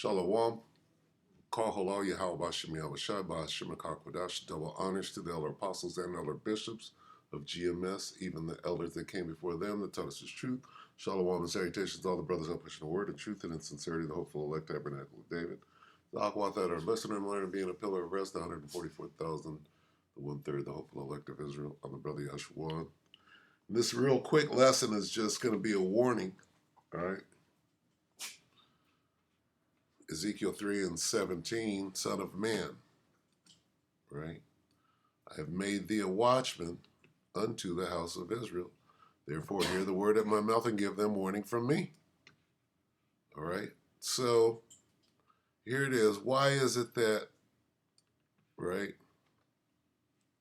Shalom. Call halal Yahweh Shem Yahweh Shai Shem Kakwadash. Double honors to the elder apostles and elder bishops of GMS, even the elders that came before them that taught us his truth. Shalom and salutations to all the brothers up pushing the word and truth and in sincerity, the hopeful elect tabernacle of David. The Aquat that are listening and learning, being a pillar of rest, the 144,000, the 1/3, the hopeful elect of Israel. I'm the brother Yeshua. This real quick lesson is just going to be a warning, all right? Ezekiel 3:17, Son of man, right? I have made thee a watchman unto the house of Israel. Therefore, hear the word at my mouth and give them warning from me. All right? So, here it is. Why is it that, right,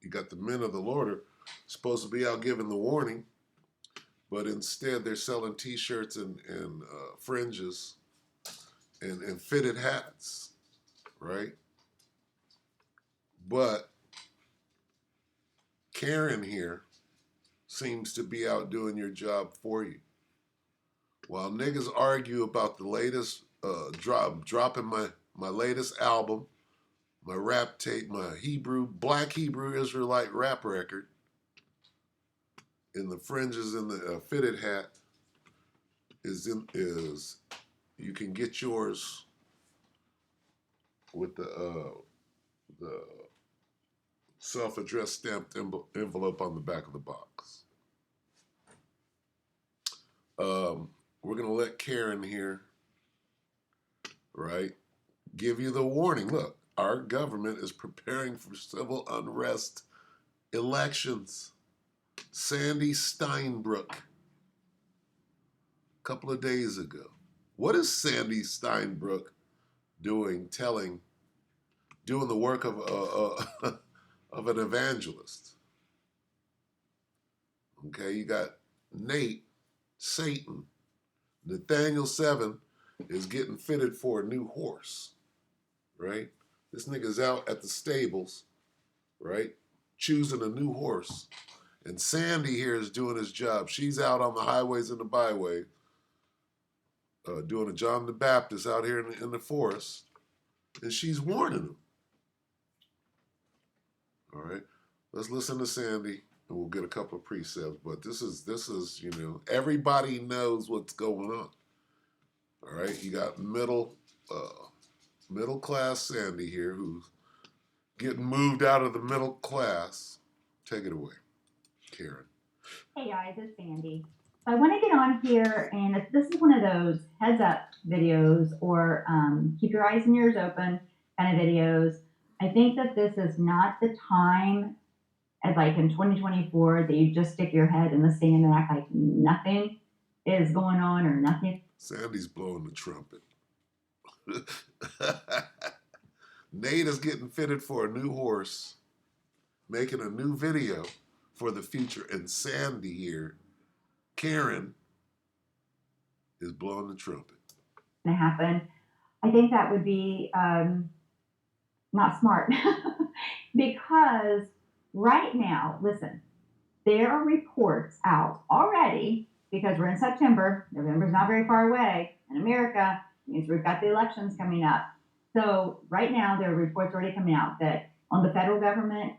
you got the men of the Lord are supposed to be out giving the warning, but instead they're selling T-shirts and fringes and fitted hats, right? But Karen here seems to be out doing your job for you. While niggas argue about the latest dropping my latest album, my rap tape, my black Hebrew Israelite rap record, in the fringes and the fitted hat is you can get yours with the self-addressed stamped envelope on the back of the box. We're going to let Karen here, right, give you the warning. Look, our government is preparing for civil unrest elections. Sandy Steinbrook, a couple of days ago. What is Sandy Steinbrook doing, doing the work of of an evangelist? Okay, you got Nate, Satan, Nathaniel 7 is getting fitted for a new horse, right? This nigga's out at the stables, right, choosing a new horse. And Sandy here is doing his job. She's out on the highways and the byways, doing a John the Baptist out here in the forest, and she's warning him. All right, let's listen to Sandy, and we'll get a couple of precepts. But this is everybody knows what's going on. All right, you got middle class Sandy here who's getting moved out of the middle class. Take it away, Karen. Hey guys, it's Sandy. I want to get on here, and this is one of those heads up videos or keep your eyes and ears open kind of videos. I think that this is not the time, as like in 2024, that you just stick your head in the sand and act like nothing is going on or nothing. Sandy's blowing the trumpet. Nate is getting fitted for a new horse, making a new video for the future, and Sandy here, Karen, is blowing the trumpet. To happen. I think that would be not smart because right now, listen, there are reports out already because we're in September. November's not very far away in America. It means we've got the elections coming up. So right now there are reports already coming out that on the federal government,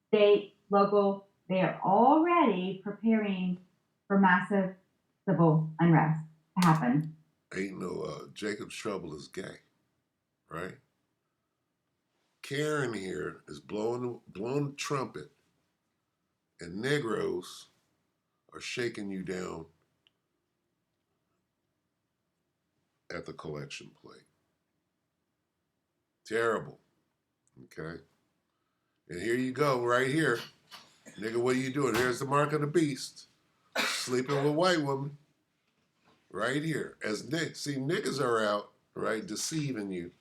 state, local, they are already preparing for massive civil unrest to happen. Ain't no Jacob's trouble is gay, right? Karen here is blowing the trumpet, and Negroes are shaking you down at the collection plate. Terrible, okay? And here you go, right here. Nigga, what are you doing? Here's the mark of the beast. Sleeping with white women. Right here. See, niggas are out, right, deceiving you,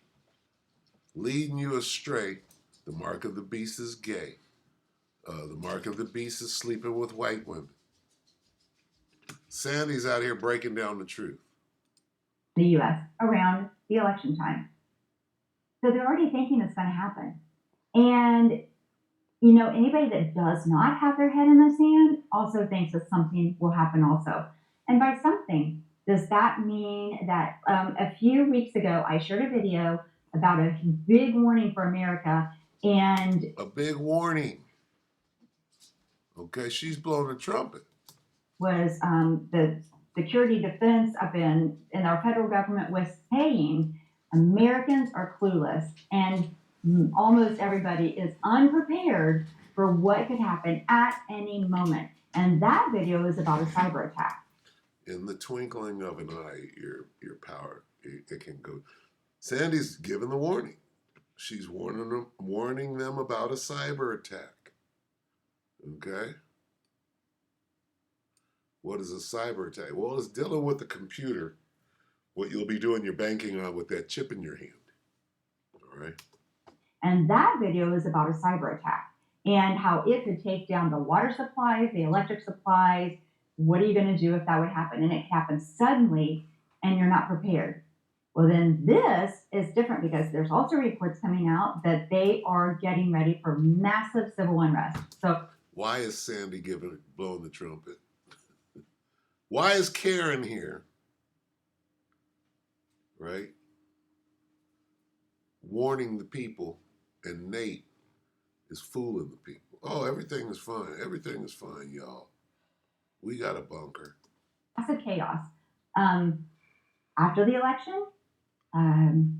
leading you astray. The mark of the beast is gay. The mark of the beast is sleeping with white women. Sandy's out here breaking down the truth. The U.S. around the election time. So they're already thinking it's going to happen. And, anybody that does not have their head in the sand also thinks that something will happen also. And by something, Does that mean that a few weeks ago I shared a video about a big warning for America, and A big warning. Okay, she's blowing a trumpet. was the security defense up in our federal government was saying Americans are clueless and almost everybody is unprepared for what could happen at any moment. And that video is about a cyber attack. In the twinkling of an eye, your power it can go. Sandy's given the warning. She's warning them about a cyber attack. Okay. What is a cyber attack? Well, it's dealing with the computer, what you'll be doing your banking on with that chip in your hand. All right. And that video is about a cyber attack and how it could take down the water supplies, the electric supplies. What are you going to do if that would happen? And it happens suddenly and you're not prepared. Well, then this is different because there's also reports coming out that they are getting ready for massive civil unrest. So why is Sandy blowing the trumpet? Why is Karen here? Right? Warning the people, and Nate is fooling the people. Oh, everything is fine. Everything is fine, y'all. We got a bunker. massive chaos. After the election,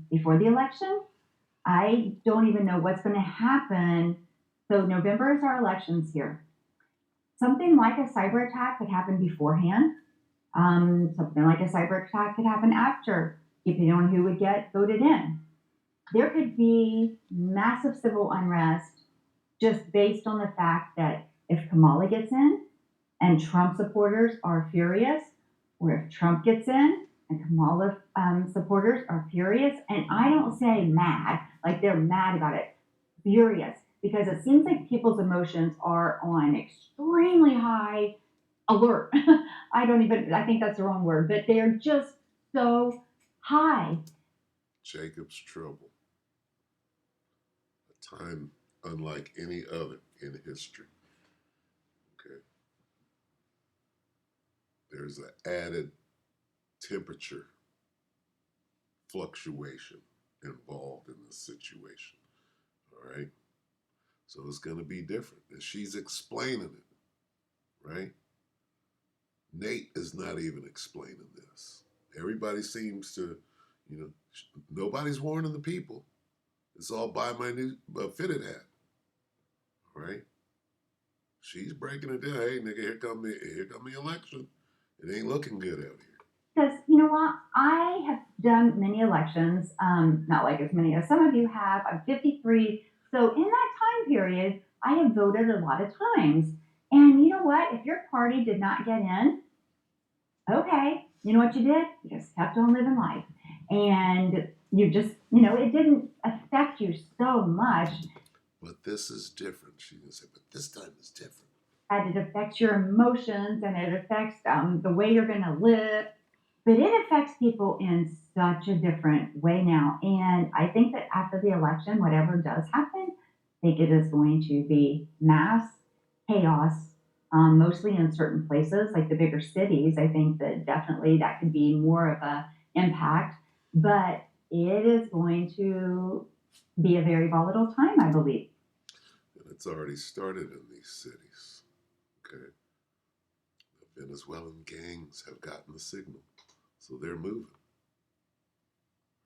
before the election, I don't even know what's going to happen. So November is our elections here. Something like a cyber attack could happen beforehand. Something like a cyber attack could happen after, depending on who would get voted in. There could be massive civil unrest just based on the fact that if Kamala gets in and Trump supporters are furious, or if Trump gets in and Kamala supporters are furious, and I don't say mad, like they're mad about it, furious, because it seems like people's emotions are on extremely high alert. I think that's the wrong word, but they're just so high. Jacob's trouble. A time unlike any other in history. Okay. There's an added temperature fluctuation involved in this situation. All right. So it's going to be different. And she's explaining it, right? Nate is not even explaining this. Everybody seems to, nobody's warning the people. It's all buy my new fitted hat, right? She's breaking it down. Hey, nigga, here come the election. It ain't looking good out here. Because you know what? I have done many elections, not like as many as some of you have. I'm 53. So in that time period, I have voted a lot of times. And you know what? If your party did not get in, okay, you know what you did? You just kept on living life. And you just, it didn't affect you so much. But this is different. She can say, but this time is different. And it affects your emotions and it affects the way you're going to live. But it affects people in such a different way now. And I think that after the election, whatever does happen, I think it is going to be mass chaos, mostly in certain places, like the bigger cities. I think that definitely that could be more of an impact. But it is going to be a very volatile time, I believe. And it's already started in these cities. Okay. The Venezuelan gangs have gotten the signal. So they're moving.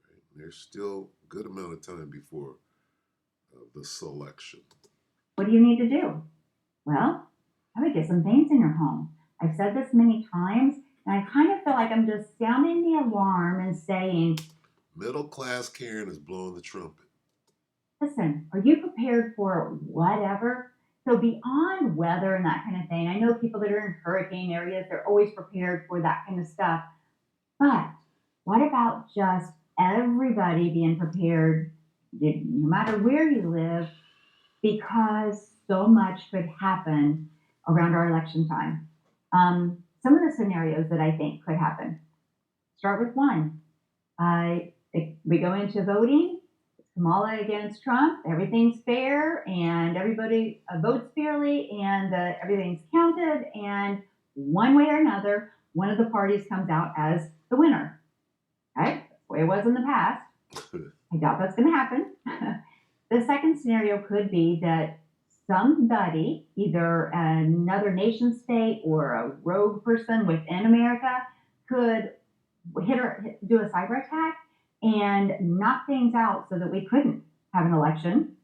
Right? There's still a good amount of time before the selection. What do you need to do? Well, I would get some things in your home. I've said this many times, and I kind of feel like I'm just sounding the alarm and saying, middle class Karen is blowing the trumpet. Listen, are you prepared for whatever? So beyond weather and that kind of thing, I know people that are in hurricane areas, they're always prepared for that kind of stuff. But what about just everybody being prepared, no matter where you live, because so much could happen around our election time. Some of the scenarios that I think could happen. Start with one. We go into voting. It's Kamala against Trump. Everything's fair, and everybody votes fairly, and everything's counted. And one way or another, one of the parties comes out as the winner. Okay, that's the way it was in the past. I doubt that's going to happen. The second scenario could be that somebody, either another nation state or a rogue person within America, could do a cyber attack and knock things out so that we couldn't have an election.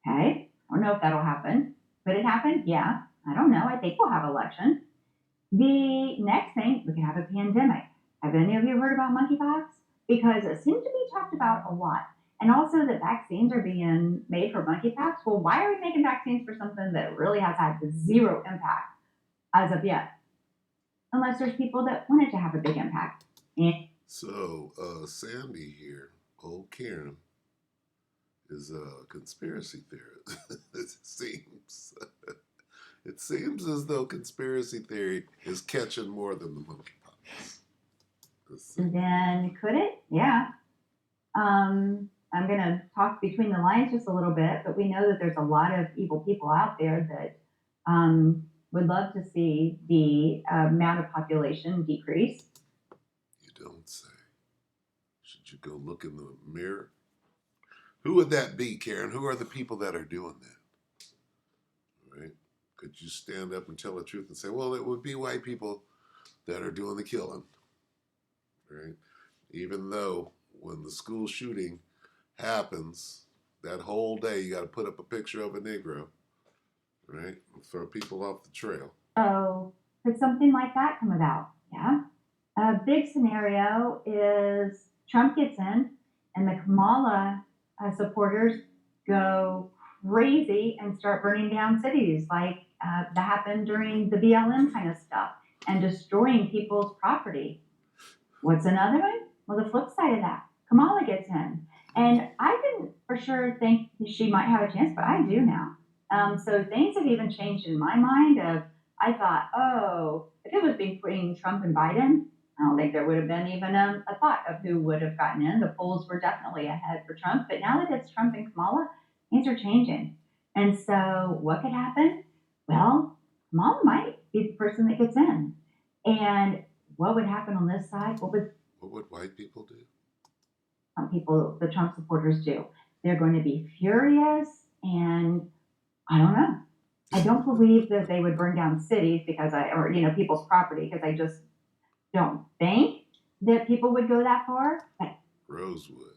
Okay, I don't know if that'll happen. Could it happen? Yeah, I don't know. I think we'll have an election. The next thing, we could have a pandemic. Have any of you heard about monkeypox? Because it seems to be talked about a lot. And also that vaccines are being made for monkeypox. Well, why are we making vaccines for something that really has had zero impact as of yet? Unless there's people that want it to have a big impact. And So, Sandy here, old Karen, is a conspiracy theorist. It seems as though conspiracy theory is catching more than the monkeypox. then could it? Yeah. I'm going to talk between the lines just a little bit, but we know that there's a lot of evil people out there that would love to see the amount of population decrease. You don't say. Should you go look in the mirror? Who would that be, Karen? Who are the people that are doing that? Right? Could you stand up and tell the truth and say, well, it would be white people that are doing the killing, right? Even though when the school shooting happens, that whole day you got to put up a picture of a Negro, right? Throw people off the trail. So could something like that come about? Yeah. A big scenario is Trump gets in and the Kamala supporters go crazy and start burning down cities like that happened during the BLM kind of stuff and destroying people's property. What's another one? Well, the flip side of that, Kamala gets in. And I didn't for sure think she might have a chance, but I do now. So things have even changed in my mind of, I thought, oh, if it was between Trump and Biden, I don't think there would have been even a thought of who would have gotten in. The polls were definitely ahead for Trump, but now that it's Trump and Kamala, things are changing. And so what could happen? Well, Kamala might be the person that gets in. And what would happen on this side? What would white people do? People, the Trump supporters do? They're going to be furious, and I don't know. I don't believe that they would burn down cities or people's property, because I just don't think that people would go that far. But Rosewood,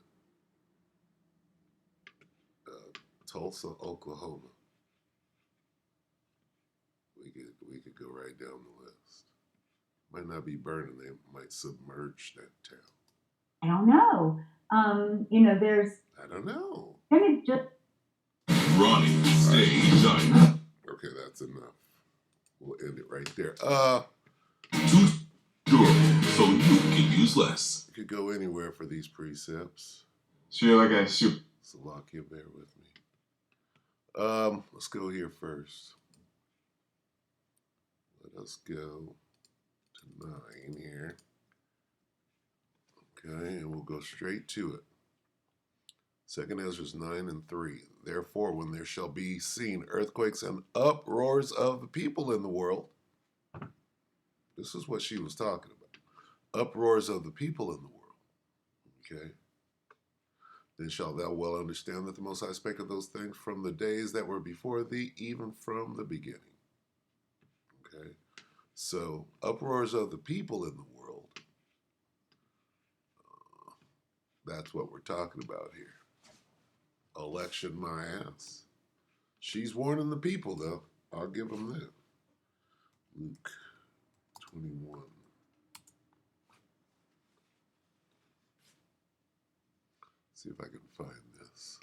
Tulsa, Oklahoma. We could go right down the list. Might not be burning; they might submerge that town. I don't know. There's. I don't know. Let me just. Running stage time. Okay, that's enough. We'll end it right there. Too durable, so you can use less. You could go anywhere for these precepts. Slovakia, Slovakia, bear with me. Let's go here first. Let us go to 9 here. Okay, and we'll go straight to it. 2nd Ezra 9:3. Therefore, when there shall be seen earthquakes and uproars of the people in the world, this is what she was talking about. Uproars of the people in the world. Okay. Then shalt thou well understand that the Most High spake of those things from the days that were before thee, even from the beginning. Okay. So, uproars of the people in the world. That's what we're talking about here. Election my ass. She's warning the people, though. I'll give them that. Luke 21. See if I can find this.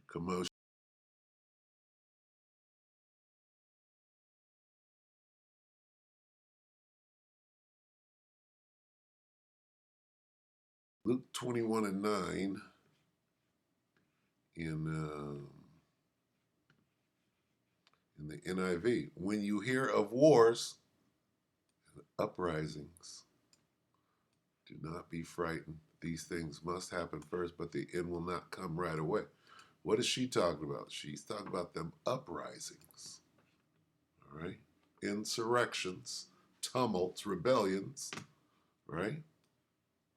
Commotion. Luke 21:9 in the NIV. When you hear of wars and uprisings, do not be frightened. These things must happen first, but the end will not come right away. What is she talking about? She's talking about them uprisings, all right? Insurrections, tumults, rebellions, right?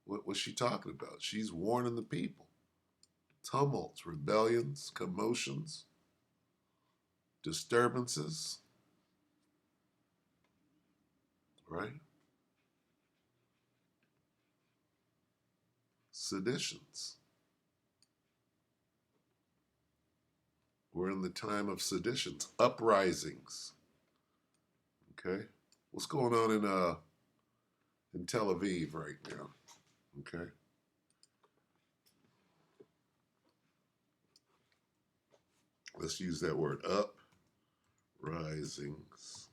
What was she talking about? She's warning the people. Tumults, rebellions, commotions, disturbances, right? Seditions. We're in the time of seditions, uprisings. Okay, what's going on in Tel Aviv right now? Okay, let's use that word, uprisings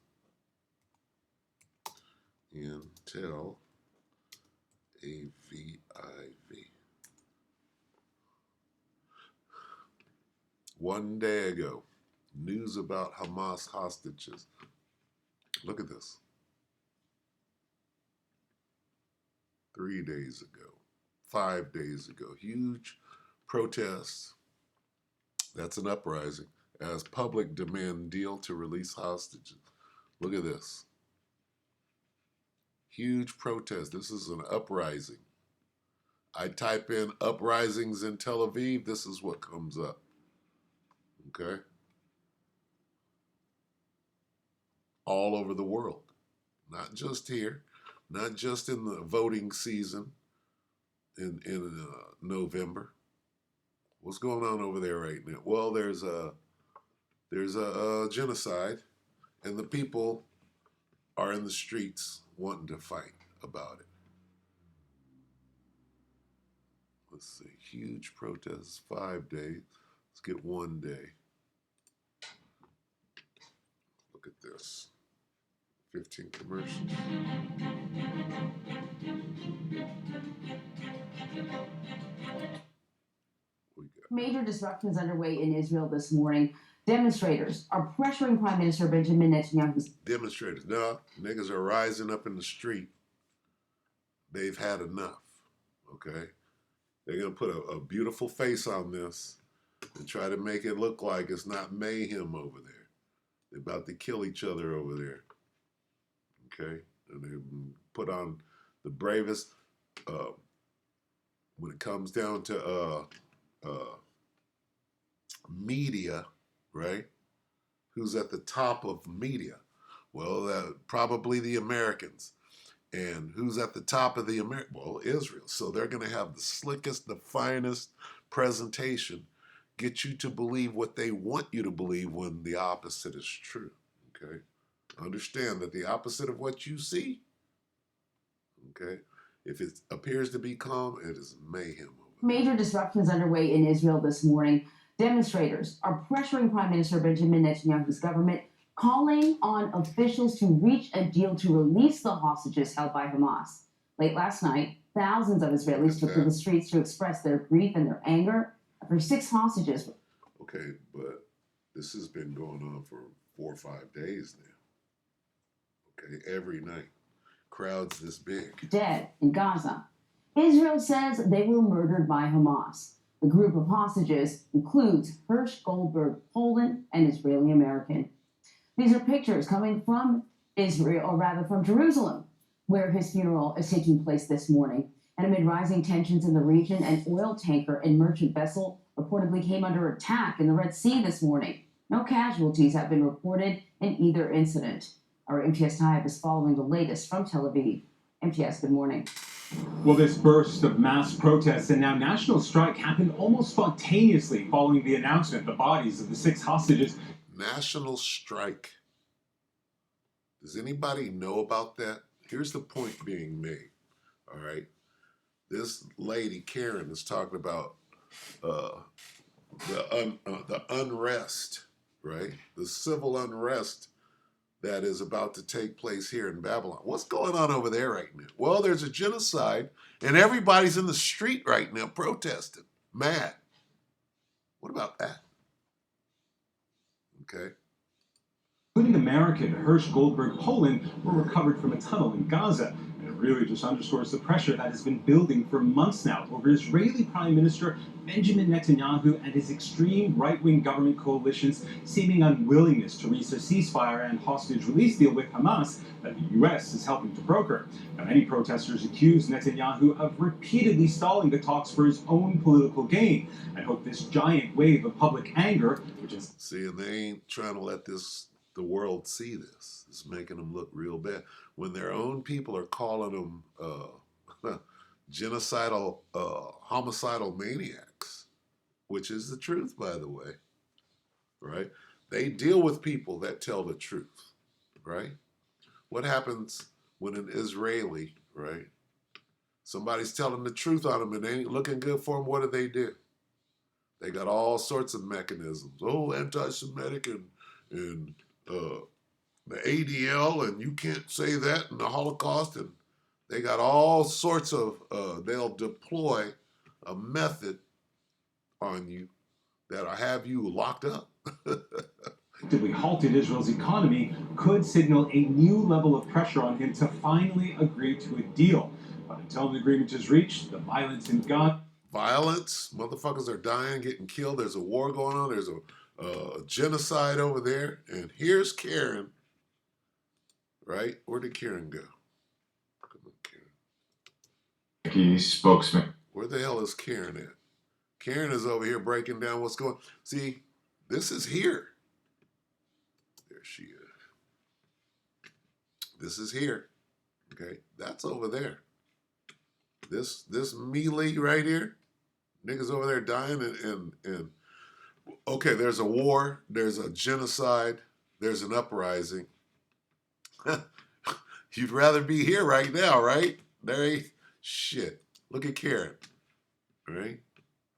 in Tel Aviv. One day ago, news about Hamas hostages. Look at this. 3 days ago, 5 days ago, huge protests. That's an uprising as public demand deal to release hostages. Look at this. Huge protest. This is an uprising. I type in uprisings in Tel Aviv, this is what comes up. Okay? All over the world. Not just here, not just in the voting season in November. What's going on over there right now? Well, there's a genocide, and the people are in the streets wanting to fight about it. Let's see, huge protests, 5 days. Let's get 1 day. Look at this. 15 commercials. Major disruptions underway in Israel this morning. Demonstrators are pressuring Prime Minister Benjamin Netanyahu's. Demonstrators. No, niggas are rising up in the street. They've had enough. Okay? They're going to put a beautiful face on this and try to make it look like it's not mayhem over there. They're about to kill each other over there. Okay? And they put on the bravest, when it comes down to media, right? Who's at the top of media? Well, probably the Americans. And who's at the top of the Well, Israel. So they're going to have the slickest, the finest presentation, get you to believe what they want you to believe when the opposite is true. Okay? Understand that the opposite of what you see, okay, if it appears to be calm, it is mayhem. Major disruptions underway in Israel this morning. Demonstrators are pressuring Prime Minister Benjamin Netanyahu's government, calling on officials to reach a deal to release the hostages held by Hamas. Late last night, thousands of Israelis took to the streets to express their grief and their anger after 6 hostages. Okay, but this has been going on for 4 or 5 days now. Okay, every night. Crowds this big. Dead in Gaza. Israel says they were murdered by Hamas. The group of hostages includes Hirsch Goldberg, Poland, and Israeli American. These are pictures coming from Israel, or rather from Jerusalem, where his funeral is taking place this morning. And amid rising tensions in the region, an oil tanker and merchant vessel reportedly came under attack in the Red Sea this morning. No casualties have been reported in either incident. Our MTS Taib is following the latest from Tel Aviv. MTS, good morning. Well, this burst of mass protests and now national strike happened almost spontaneously following the announcement the bodies of the 6 hostages. National strike. Does anybody know about that? Here's the point being made. All right. This lady, Karen, is talking about the unrest, right? The civil unrest that is about to take place here in Babylon. What's going on over there right now? Well, there's a genocide, and everybody's in the street right now protesting, mad. What about that? Okay. Including American Hirsch Goldberg, Poland, were recovered from a tunnel in Gaza. And really just underscores the pressure that has been building for months now over Israeli Prime Minister Benjamin Netanyahu and his extreme right-wing government coalition's seeming unwillingness to reach a ceasefire and hostage release deal with Hamas that the U.S. is helping to broker. Now, many protesters accuse Netanyahu of repeatedly stalling the talks for his own political gain and hope this giant wave of public anger, which is... See, and they ain't trying to let the world see this. It's making them look real bad. When their own people are calling them genocidal, homicidal maniacs, which is the truth, by the way, right? They deal with people that tell the truth, right? What happens when an Israeli, right? Somebody's telling the truth on them and they ain't looking good for them, what do? They got all sorts of mechanisms. Oh, anti-Semitic and the ADL, and you can't say that, and the Holocaust, and they got all sorts of, they'll deploy a method on you that'll have you locked up. Effectively halted Israel's economy could signal a new level of pressure on him to finally agree to a deal. But until an agreement is reached, the violence in Gaza... Violence, motherfuckers are dying, getting killed. There's a war going on. There's a genocide over there. And here's Karen, right? Where did Karen go? Come on, Karen. Key spokesman. Where the hell is Karen at? Karen is over here breaking down what's going on. See, this is here. There she is. This is here. Okay, that's over there. This melee right here, niggas over there dying and okay, there's a war, there's a genocide, there's an uprising. You'd rather be here right now, right? There ain't shit. Look at Karen, right?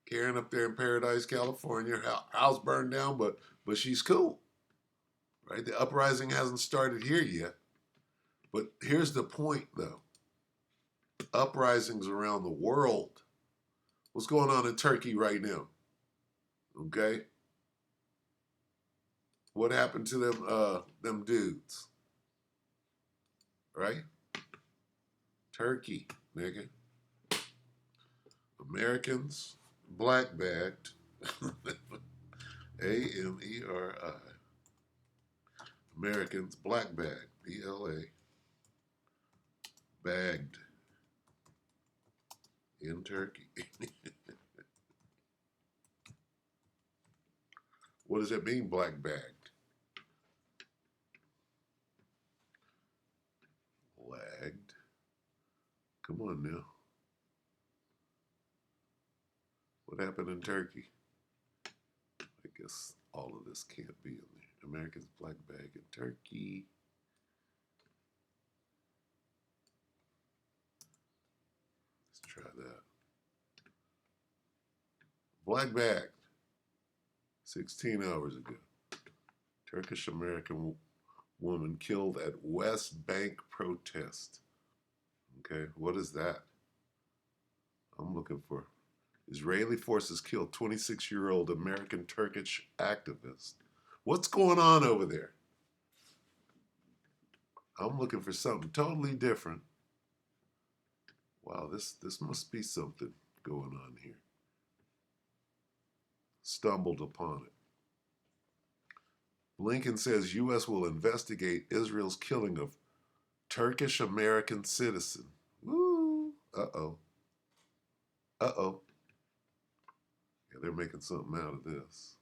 Karen up there in Paradise, California. House burned down, but she's cool, right? The uprising hasn't started here yet. But here's the point, though. Uprisings around the world. What's going on in Turkey right now? Okay? What happened to them dudes? Right? Turkey, nigga. Americans, black bagged. A-M-E-R-I. Americans, black bagged. B-L-A. Bagged. In Turkey. What does it mean, black bagged? Lagged. Come on now. What happened in Turkey? I guess all of this can't be in there. Americans black bag in Turkey. Let's try that. Black bagged. 16 hours ago. Turkish American woman killed at West Bank protest. Okay, what is that? I'm looking for. Israeli forces killed 26-year-old American Turkish activist. What's going on over there? I'm looking for something totally different. Wow, this must be something going on here. Stumbled upon it. Blinken says U.S. will investigate Israel's killing of Turkish American citizen. Woo! Uh-oh. Uh-oh. Yeah, they're making something out of this.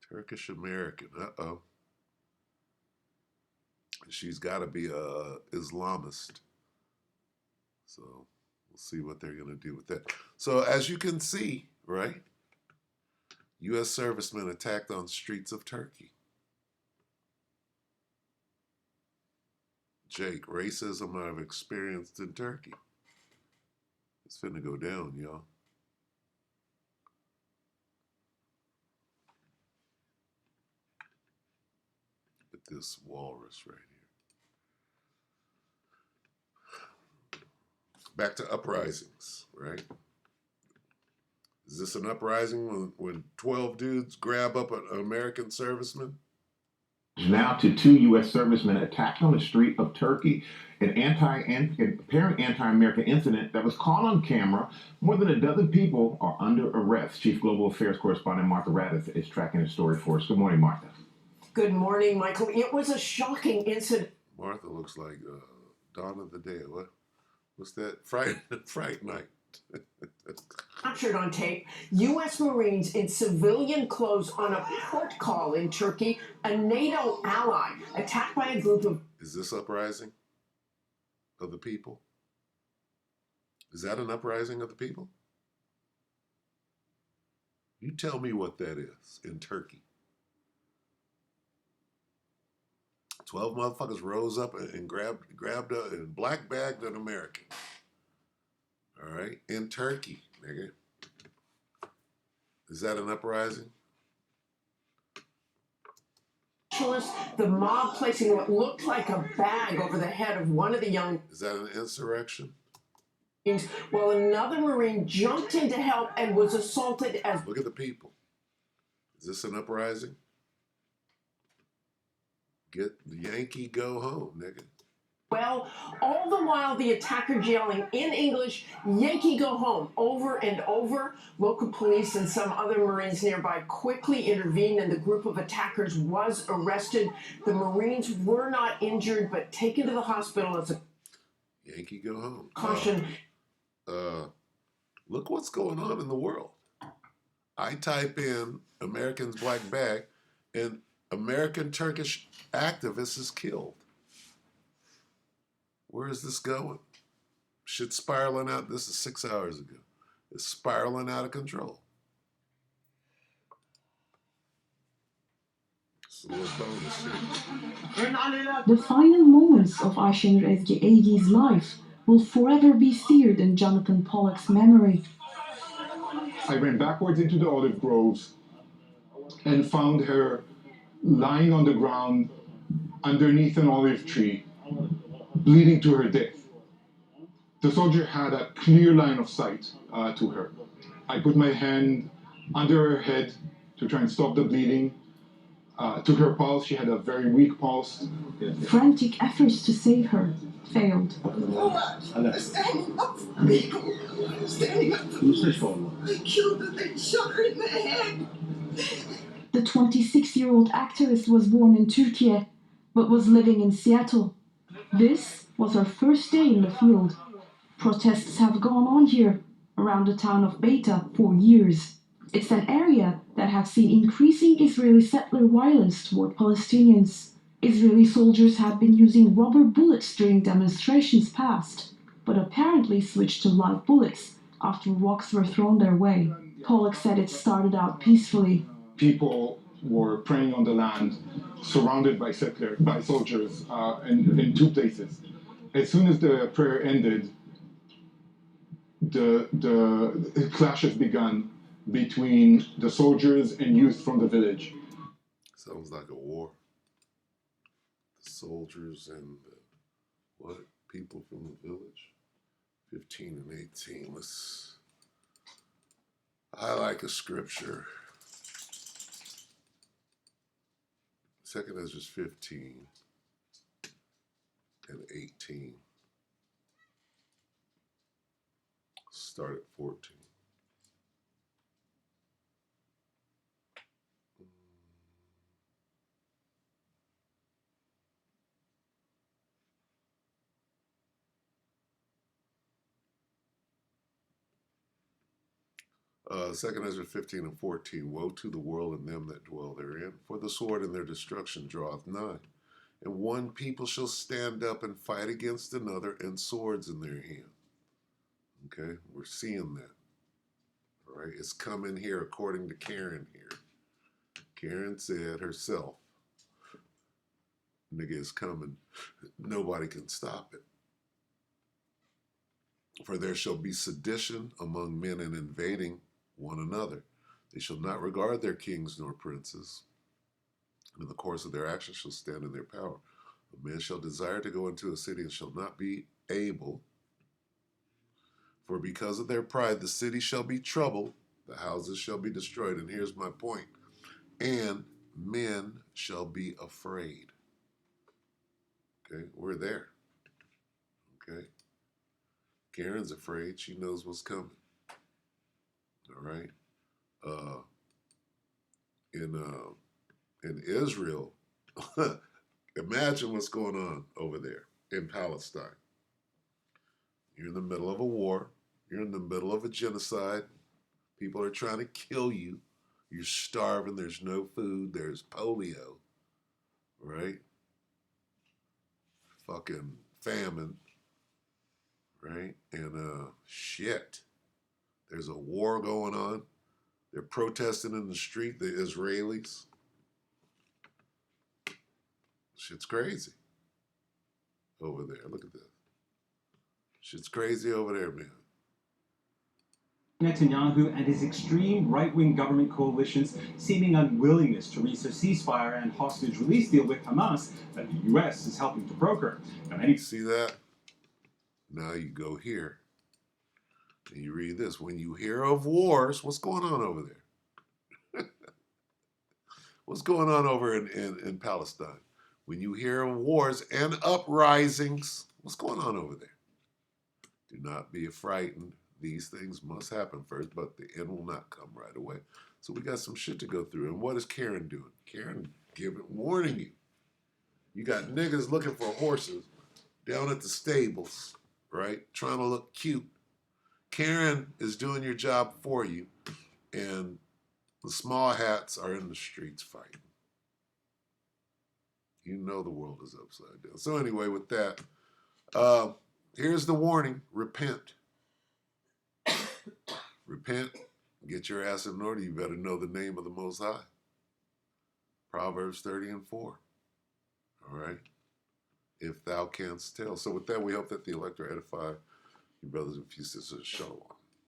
Turkish American. Uh-oh. She's got to be a Islamist. So we'll see what they're going to do with that. So as you can see, right? U.S. servicemen attacked on streets of Turkey. Jake, racism I've experienced in Turkey. It's finna go down, y'all. At this walrus right here. Back to uprisings, right? Is this an uprising when 12 dudes grab up an American serviceman? Now to two U.S. servicemen attacked on the street of Turkey, an apparent anti-American incident that was caught on camera. More than a dozen people are under arrest. Chief Global Affairs Correspondent Martha Raddatz is tracking the story for us. Good morning, Martha. Good morning, Michael. It was a shocking incident. Martha looks like Dawn of the Dead. What's that? Fright Night. Captured on tape, U.S. Marines in civilian clothes on a port call in Turkey, a NATO ally, attacked by a group of... Is this uprising of the people? Is that an uprising of the people? You tell me what that is in Turkey. 12 motherfuckers rose up and grabbed and black bagged an American. All right, in Turkey, nigga. Is that an uprising? The mob placing what looked like a bag over the head of one of the young... Is that an insurrection? While another Marine jumped in to help and was assaulted as... Look at the people. Is this an uprising? Get the Yankee go home, nigga. Well, all the while the attackers yelling in English, "Yankee go home," over and over. Local police and some other Marines nearby quickly intervened and the group of attackers was arrested. The Marines were not injured but taken to the hospital as a... Yankee go home. Caution. Look what's going on in the world. I type in Americans black bag and American Turkish activist is killed. Where is this going? Shit spiraling out. This is 6 hours ago. It's spiraling out of control. It's a little bonus here. The final moments of Ayşenur Ezgi Egi's life will forever be seared in Jonathan Pollock's memory. I ran backwards into the olive groves and found her lying on the ground underneath an olive tree, bleeding to her death. The soldier had a clear line of sight to her. I put my hand under her head to try and stop the bleeding. Took her pulse. She had a very weak pulse. Frantic efforts to save her failed. Standing up for people. Standing up for people. They killed her. They shot her in the head. The 26-year-old activist was born in Turkey, but was living in Seattle. This was her first day in the field. Protests have gone on here, around the town of Beta, for years. It's an area that has seen increasing Israeli settler violence toward Palestinians. Israeli soldiers have been using rubber bullets during demonstrations past, but apparently switched to live bullets after rocks were thrown their way. Pollock said it started out peacefully. People were praying on the land, surrounded by soldiers in two places. As soon as the prayer ended, the clashes began between the soldiers and youth from the village. Sounds like a war. The soldiers and the people from the village. 15 and 18. I like a scripture. 2nd Ezra 15 and 18. Start at 14. Second Ezra 15 and 14. Woe to the world and them that dwell therein, for the sword and their destruction draweth nigh. And one people shall stand up and fight against another, and swords in their hand. Okay, we're seeing that. All right, it's coming here according to Karen here. Karen said herself, nigga, it's coming. Nobody can stop it. For there shall be sedition among men and invading one another. They shall not regard their kings nor princes. And in the course of their actions shall stand in their power. A man shall desire to go into a city and shall not be able. For because of their pride, the city shall be troubled, the houses shall be destroyed. And here's my point. And men shall be afraid. Okay, we're there. Okay. Karen's afraid. She knows what's coming. All right. In Israel, imagine what's going on over there in Palestine. You're in the middle of a war. You're in the middle of a genocide. People are trying to kill you. You're starving. There's no food. There's polio. Right? Fucking famine. Right? And shit. There's a war going on. They're protesting in the street, the Israelis. Shit's crazy over there. Look at this. Shit's crazy over there, man. Netanyahu and his extreme right-wing government coalition's seeming unwillingness to reach a ceasefire and hostage release deal with Hamas that the U.S. is helping to broker. Now, see that? Now you go here and you read this. When you hear of wars, what's going on over there? What's going on over in Palestine? When you hear of wars and uprisings, what's going on over there? Do not be frightened. These things must happen first, but the end will not come right away. So we got some shit to go through. And what is Karen doing? Karen warning you. You got niggas looking for horses down at the stables, right? Trying to look cute. Karen is doing your job for you, and the small hats are in the streets fighting. You know the world is upside down. So anyway, with that, here's the warning. Repent. Repent. Get your ass in order. You better know the name of the Most High. Proverbs 30:4. All right? If thou canst tell. So with that, we hope that the elect are edified. Your brothers and sisters, shalom.